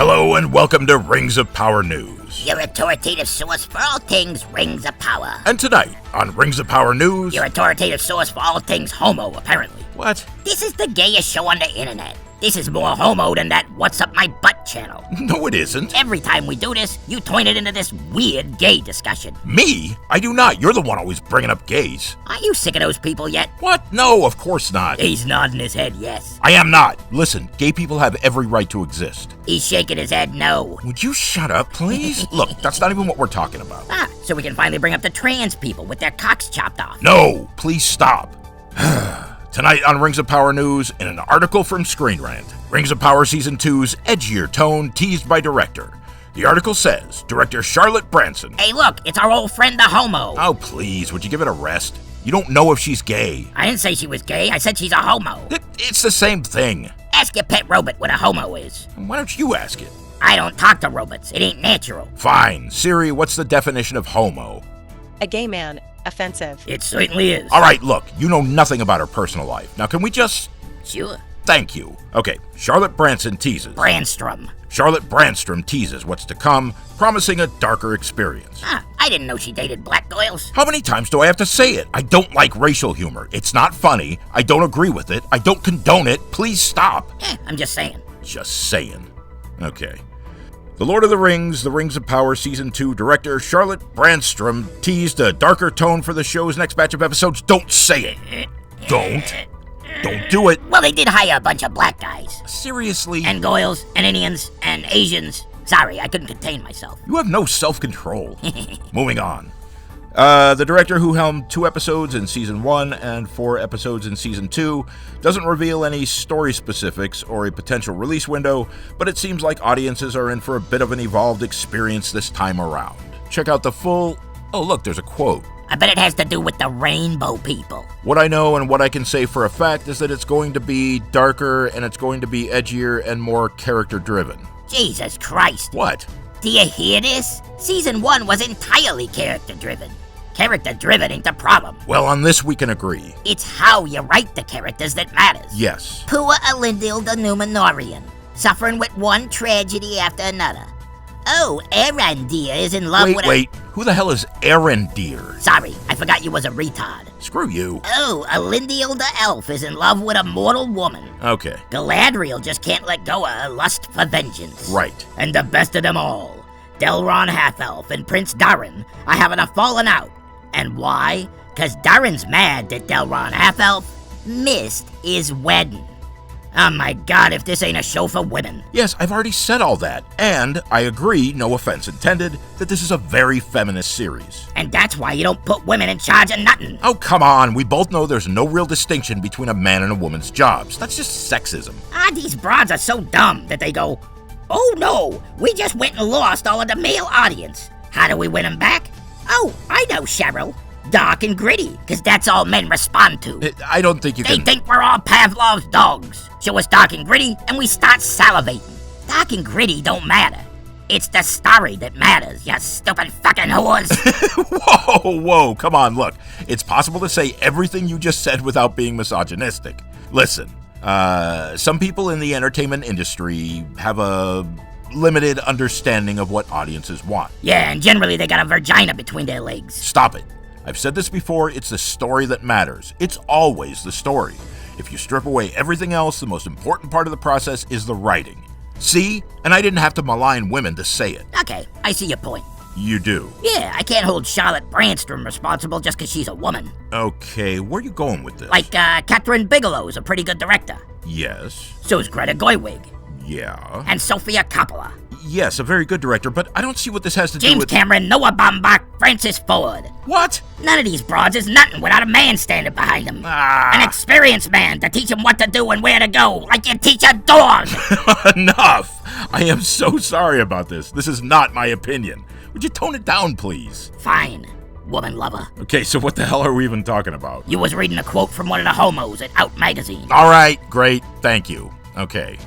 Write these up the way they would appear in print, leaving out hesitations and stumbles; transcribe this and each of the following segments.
Hello and welcome to Rings of Power News. Your authoritative source for all things Rings of Power. And tonight on Rings of Power News... Your authoritative source for all things homo, apparently. What? This is the gayest show on the internet. This is more homo than that What's Up My Butt channel. No, it isn't. Every time we do this, you turn it into this weird gay discussion. Me? I do not. You're the one always bringing up gays. Aren't you sick of those people yet? What? No, of course not. He's nodding his head yes. I am not. Listen, gay people have every right to exist. He's shaking his head no. Would you shut up, please? Look, that's not even what we're talking about. So we can finally bring up the trans people with their cocks chopped off. No, please stop. Tonight on Rings of Power News, in an article from Screen Rant, Rings of Power Season 2's edgier tone teased by director. The article says, director Charlotte Branson... Hey look, it's our old friend the homo. Oh please, would you give it a rest? You don't know if she's gay. I didn't say she was gay, I said she's a homo. It's the same thing. Ask your pet robot what a homo is. Why don't you ask it? I don't talk to robots, it ain't natural. Fine. Siri, what's the definition of homo? A gay man. Offensive. It certainly is. All right, look, you know nothing about her personal life. Now, can we just... Sure. Thank you. Okay, Charlotte Branson teases. Brandstrom. Charlotte Branstrom teases what's to come, promising a darker experience. I didn't know she dated black girls. How many times do I have to say it? I don't like racial humor. It's not funny. I don't agree with it. I don't condone it. Please stop. I'm just saying. Just saying. Okay. The Lord of the Rings of Power Season 2 director Charlotte Branstrom teased a darker tone for the show's next batch of episodes. Don't say it. Don't do it. Well, they did hire a bunch of black guys. Seriously? And girls, and Indians, and Asians. Sorry, I couldn't contain myself. You have no self-control. Moving on. The director, who helmed 2 episodes in Season 1 and 4 episodes in Season 2, doesn't reveal any story specifics or a potential release window, but it seems like audiences are in for a bit of an evolved experience this time around. Check out the full... Oh, look, there's a quote. I bet it has to do with the rainbow people. What I know and what I can say for a fact is that it's going to be darker and it's going to be edgier and more character-driven. Jesus Christ. What? Do you hear this? Season 1 was entirely character-driven. Character-driven ain't the problem. Well, on this we can agree. It's how you write the characters that matters. Yes. Poor Elendil the Númenórean, suffering with one tragedy after another. Oh, Arondir is in love with Wait, who the hell is Arondir? Sorry, I forgot you was a retard. Screw you. Oh, Elendil the elf is in love with a mortal woman. Okay. Galadriel just can't let go of her lust for vengeance. Right. And the best of them all, Delron Half-Elf and Prince Darin are having a falling out. And why? 'Cause Darin's mad that Delron Half-Elf missed his wedding. Oh my god, if this ain't a show for women. Yes, I've already said all that. And I agree, no offense intended, that this is a very feminist series. And that's why you don't put women in charge of nothing. Oh, come on. We both know there's no real distinction between a man and a woman's jobs. That's just sexism. These broads are so dumb that they go, oh no, we just went and lost all of the male audience. How do we win them back? Oh, I know, Cheryl. Dark and gritty, 'cause that's all men respond to. I don't think you They can... think we're all Pavlov's dogs. Show us dark and gritty, and we start salivating. Dark and gritty don't matter. It's the story that matters, you stupid fucking whores. Whoa, come on, look. It's possible to say everything you just said without being misogynistic. Listen, some people in the entertainment industry have a limited understanding of what audiences want. Yeah, and generally they got a vagina between their legs. Stop it. I've said this before, it's the story that matters. It's always the story. If you strip away everything else, the most important part of the process is the writing. See? And I didn't have to malign women to say it. Okay, I see your point. You do. Yeah, I can't hold Charlotte Branstrom responsible just 'cause she's a woman. Okay, where are you going with this? Like, Catherine Bigelow's a pretty good director. Yes. So's Greta Gerwig. Yeah. And Sofia Coppola. Yes, a very good director, but I don't see what this has to do James with... Cameron, Noah Baumbach, Francis Ford. What? None of these broads is nothing without a man standing behind them. An experienced man to teach him what to do and where to go, like you teach a dog. Enough! I am so sorry about this. This is not my opinion. Would you tone it down, please? Fine, woman lover. Okay, so what the hell are we even talking about? You was reading a quote from one of the homos at Out Magazine. All right, great, thank you. Okay,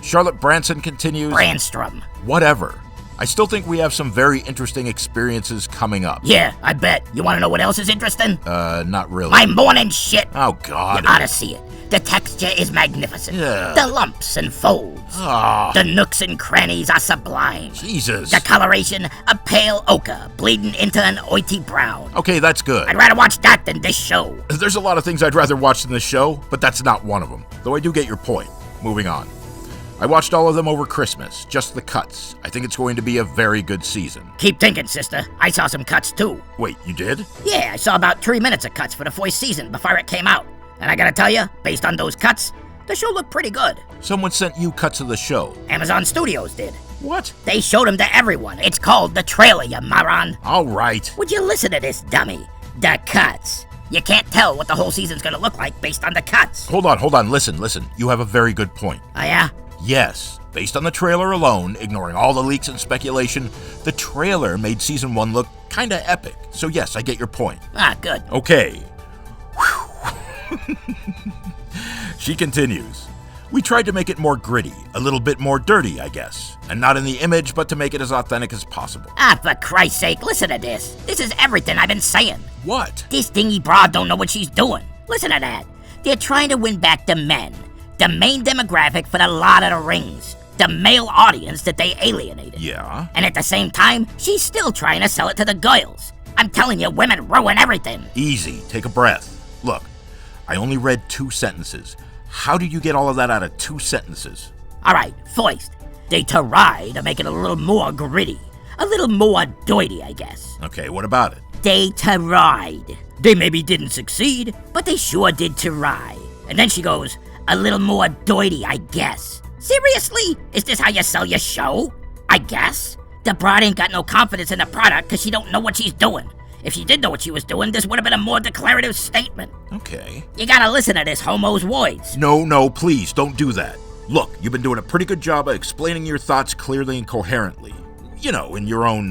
Charlotte Branson continues... Branstrom. Whatever. I still think we have some very interesting experiences coming up. Yeah, I bet. You want to know what else is interesting? Not really. My morning shit. Oh, God. You ought to see it. The texture is magnificent. Yeah. The lumps and folds. Ah, The nooks and crannies are sublime. Jesus. The coloration, a pale ochre bleeding into an oity brown. Okay, that's good. I'd rather watch that than this show. There's a lot of things I'd rather watch than this show, but that's not one of them. Though I do get your point. Moving on. I watched all of them over Christmas, just the cuts. I think it's going to be a very good season. Keep thinking, sister. I saw some cuts too. Wait, you did? Yeah, I saw about 3 minutes of cuts for the first season before it came out. And I gotta tell you, based on those cuts, the show looked pretty good. Someone sent you cuts of the show. Amazon Studios did. What? They showed them to everyone. It's called the trailer, you moron. All right. Would you listen to this, dummy? The cuts. You can't tell what the whole season's gonna look like based on the cuts. Hold on. Listen. You have a very good point. Oh, yeah? Yes, based on the trailer alone, ignoring all the leaks and speculation, the trailer made season 1 look kinda epic. So yes, I get your point. Ah, good. Okay. She continues. We tried to make it more gritty, a little bit more dirty, I guess. And not in the image, but to make it as authentic as possible. Ah, for Christ's sake, listen to this. This is everything I've been saying. What? This dingy broad don't know what she's doing. Listen to that. They're trying to win back the men. The main demographic for the Lord of the Rings. The male audience that they alienated. Yeah? And at the same time, she's still trying to sell it to the girls. I'm telling you, women ruin everything. Easy, take a breath. Look, I only read 2 sentences. How did you get all of that out of 2 sentences? Alright, first, they tried to make it a little more gritty. A little more dirty, I guess. Okay, what about it? They tried. They maybe didn't succeed, but they sure did try. And then she goes, a little more dirty, I guess. Seriously? Is this how you sell your show? I guess. The broad ain't got no confidence in the product because she don't know what she's doing. If she did know what she was doing, this would have been a more declarative statement. Okay. You gotta listen to this homo's words. No, please, don't do that. Look, you've been doing a pretty good job of explaining your thoughts clearly and coherently. You know, in your own,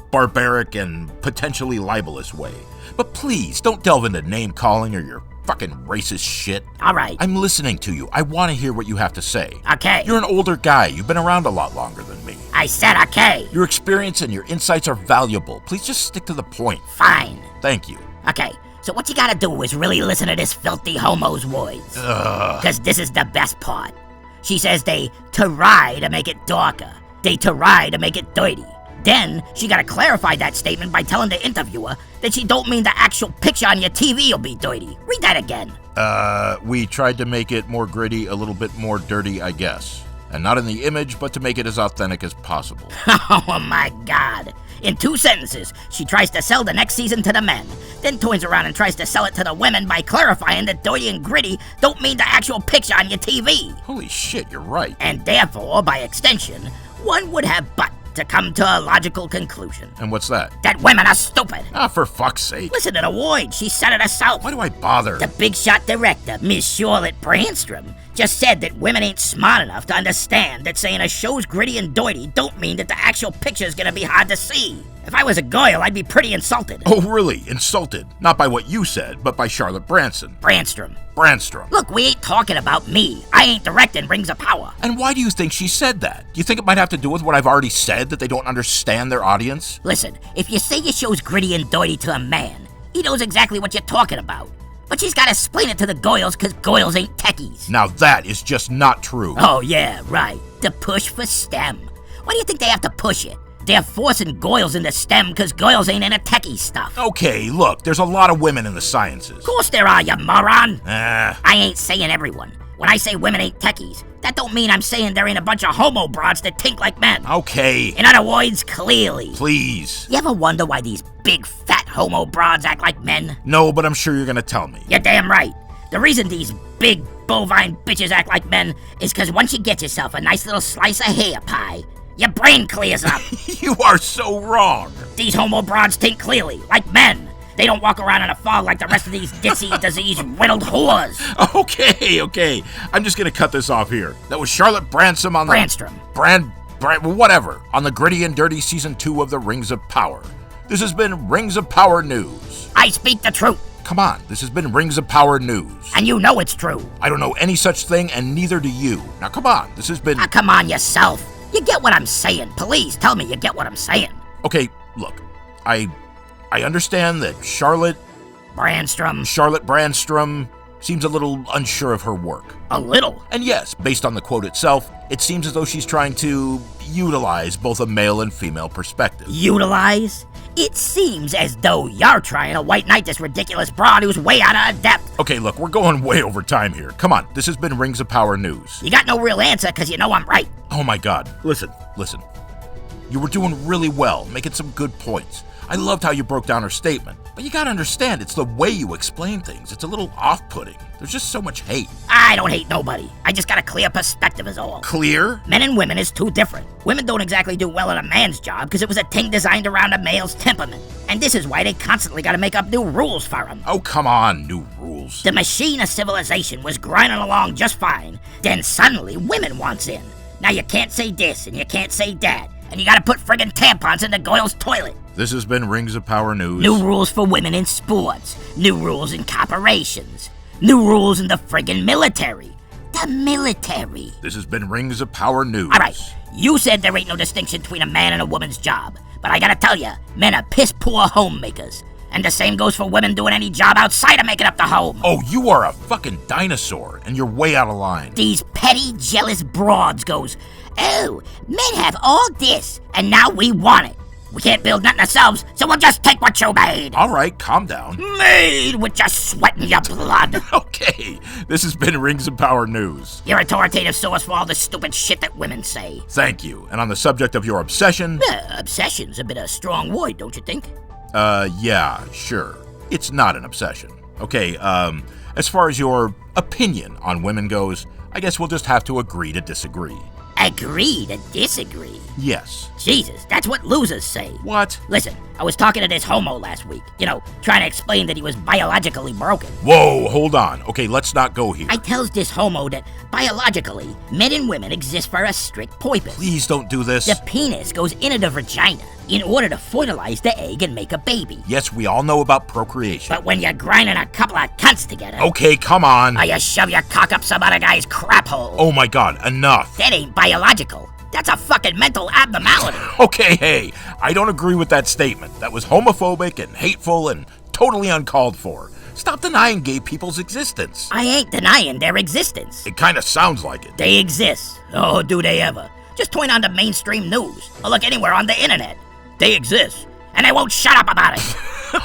barbaric and potentially libelous way. But please, don't delve into name-calling or your fucking racist shit. Alright. I'm listening to you. I want to hear what you have to say. Okay. You're an older guy. You've been around a lot longer than me. I said okay. Your experience and your insights are valuable. Please just stick to the point. Fine. Thank you. Okay, so what you gotta do is really listen to this filthy homo's words. Because this is the best part. She says they try to make it darker. They try to make it dirty. Then, she gotta clarify that statement by telling the interviewer that she don't mean the actual picture on your TV will be dirty. Read that again. We tried to make it more gritty, a little bit more dirty, I guess. And not in the image, but to make it as authentic as possible. Oh my god. In 2 sentences, she tries to sell the next season to the men, then turns around and tries to sell it to the women by clarifying that dirty and gritty don't mean the actual picture on your TV. Holy shit, you're right. And therefore, by extension, one would have but to come to a logical conclusion. And what's that? That women are stupid. Ah, for fuck's sake. Listen to the words. She said it herself. Why do I bother? The big shot director, Miss Charlotte Brandstrom, just said that women ain't smart enough to understand that saying a show's gritty and dirty don't mean that the actual picture's gonna be hard to see. If I was a girl, I'd be pretty insulted. Oh, really? Insulted? Not by what you said, but by Charlotte Branson. Brandstrom. Branstrom. Look, we ain't talking about me. I ain't directing Rings of Power. And why do you think she said that? Do you think it might have to do with what I've already said, that they don't understand their audience? Listen, if you say your show's gritty and dirty to a man, he knows exactly what you're talking about. But she's gotta explain it to the girls because girls ain't techies. Now that is just not true. Oh yeah, right. The push for STEM. Why do you think they have to push it? They're forcing girls into STEM because girls ain't into techie stuff. Okay, look, there's a lot of women in the sciences. Of course there are, you moron. Ah. I ain't saying everyone. When I say women ain't techies, that don't mean I'm saying there ain't a bunch of homo broads that think like men. Okay. In other words, clearly. Please. You ever wonder why these big fat homo broads act like men? No, but I'm sure you're gonna tell me. You're damn right. The reason these big bovine bitches act like men is because once you get yourself a nice little slice of hair pie, your brain clears up. You are so wrong. These homo broads think clearly, like men. They don't walk around in a fog like the rest of these ditzy, disease-riddled whores. Okay. I'm just gonna cut this off here. That was Charlotte Branson on the... Brandstrom. Whatever. On the Gritty and Dirty Season 2 of the Rings of Power. This has been Rings of Power News. I speak the truth. Come on, this has been Rings of Power News. And you know it's true. I don't know any such thing, and neither do you. Now come on, this has been... Now come on yourself. You get what I'm saying. Please tell me you get what I'm saying. Okay, look, I understand that Charlotte Brandstrom seems a little unsure of her work. A little? And yes, based on the quote itself, it seems as though she's trying to utilize both a male and female perspective. Utilize? It seems as though you're trying to white knight this ridiculous broad who's way out of depth. Okay, look, we're going way over time here. Come on, this has been Rings of Power News. You got no real answer because you know I'm right. Oh my god, listen. You were doing really well, making some good points. I loved how you broke down her statement. But you gotta understand, it's the way you explain things. It's a little off-putting. There's just so much hate. I don't hate nobody. I just got a clear perspective is all. Clear? Men and women is too different. Women don't exactly do well in a man's job because it was a thing designed around a male's temperament. And this is why they constantly gotta make up new rules for him. Oh, come on, new rules. The machine of civilization was grinding along just fine. Then suddenly women wants in. Now you can't say this and you can't say that. And you gotta put friggin' tampons in the Goyle's toilet. This has been Rings of Power News. New rules for women in sports. New rules in corporations. New rules in the friggin' military. The military. This has been Rings of Power News. Alright, you said there ain't no distinction between a man and a woman's job. But I gotta tell ya, men are piss-poor homemakers. And the same goes for women doing any job outside of making up the home. Oh, you are a fucking dinosaur, and you're way out of line. These petty, jealous broads goes, oh, men have all this, and now we want it. We can't build nothing ourselves, so we'll just take what you made. All right, calm down. Made with your sweat and your blood. Okay, this has been Rings of Power News. Your authoritative source for all the stupid shit that women say. Thank you. And on the subject of your obsession... Obsession's a bit of a strong word, don't you think? Yeah, sure. It's not an obsession. Okay, as far as your opinion on women goes, I guess we'll just have to agree to disagree. Agree to disagree? Yes. Jesus, that's what losers say. What? Listen, I was talking to this homo last week. You know, trying to explain that he was biologically broken. Whoa, hold on. Okay, let's not go here. I tells this homo that biologically, men and women exist for a strict purpose. Please don't do this. The penis goes into the vagina in order to fertilize the egg and make a baby. Yes, we all know about procreation. But when you're grinding a couple of cunts together... Okay, come on. Or you shove your cock up some other guy's crap hole. Oh my god, enough. That ain't biological. That's a fucking mental abnormality. Okay, hey, I don't agree with that statement. That was homophobic and hateful and totally uncalled for. Stop denying gay people's existence. I ain't denying their existence. It kinda sounds like it. They exist. Oh, do they ever. Just turn on the mainstream news or look anywhere on the internet. They exist. And they won't shut up about it.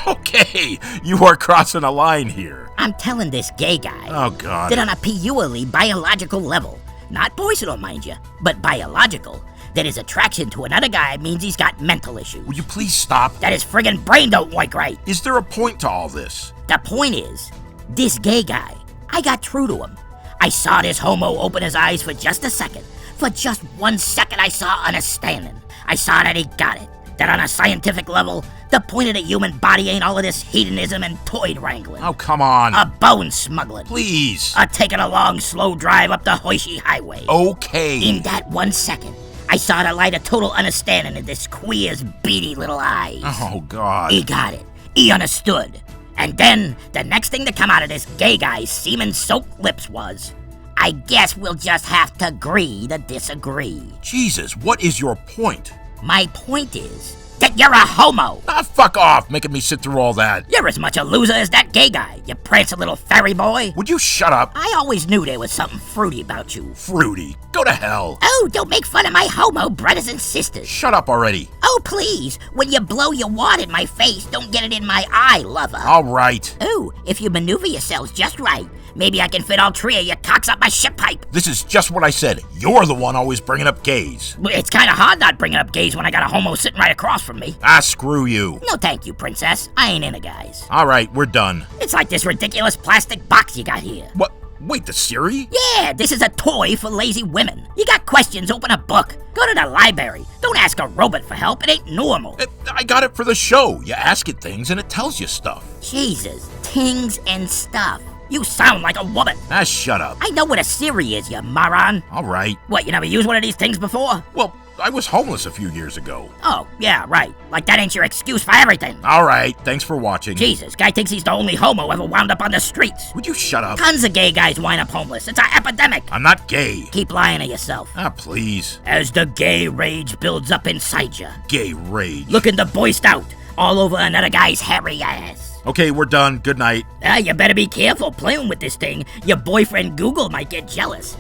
Okay, you are crossing a line here. I'm telling this gay guy Oh, God. that on a purely biological level, not personal, mind you, but biological, that his attraction to another guy means he's got mental issues. Will you please stop? That his friggin' brain don't work right. Is there a point to all this? The point is, this gay guy, I got true to him. I saw this homo open his eyes for just a second. For just 1 second I saw understanding. I saw that he got it. That on a scientific level, the point of the human body ain't all of this hedonism and toy wrangling. Oh, come on. A bone smuggling. Please. Taking a long, slow drive up the Hershey Highway. Okay. In that 1 second, I saw the light of total understanding in this queer's beady little eyes. Oh, God. He got it. He understood. And then, the next thing to come out of this gay guy's semen-soaked lips was, I guess we'll just have to agree to disagree. Jesus, what is your point? My point is that you're a homo. Ah, fuck off, making me sit through all that. You're as much a loser as that gay guy, you prancing little fairy boy. Would you shut up? I always knew there was something fruity about you. Fruity. Go to hell. Oh, don't make fun of my homo brothers and sisters. Shut up already. Oh, please, when you blow your wad in my face, don't get it in my eye, lover. All right. Oh, if you maneuver yourselves just right, maybe I can fit all three of your cocks up my shit pipe. This is just what I said. You're the one always bringing up gays. It's kind of hard not bringing up gays when I got a homo sitting right across from me. Ah, screw you. No thank you, princess. I ain't into guys. All right, we're done. It's like this ridiculous plastic box you got here. What? Wait, the Siri? Yeah, this is a toy for lazy women. You got questions, open a book. Go to the library. Don't ask a robot for help. It ain't normal. I got it for the show. You ask it things and it tells you stuff. Jesus, things and stuff. You sound like a woman. Shut up. I know what a Siri is, you moron. All right. What, you never used one of these things before? Well, I was homeless a few years ago. Oh, yeah, right. Like that ain't your excuse for everything. All right, thanks for watching. Jesus, guy thinks he's the only homo ever wound up on the streets. Would you shut up? Tons of gay guys wind up homeless. It's an epidemic. I'm not gay. Keep lying to yourself. Ah, please. As the gay rage builds up inside you. Gay rage. Looking to boist out all over another guy's hairy ass. Okay, we're done. Good night. You better be careful playing with this thing. Your boyfriend Google might get jealous.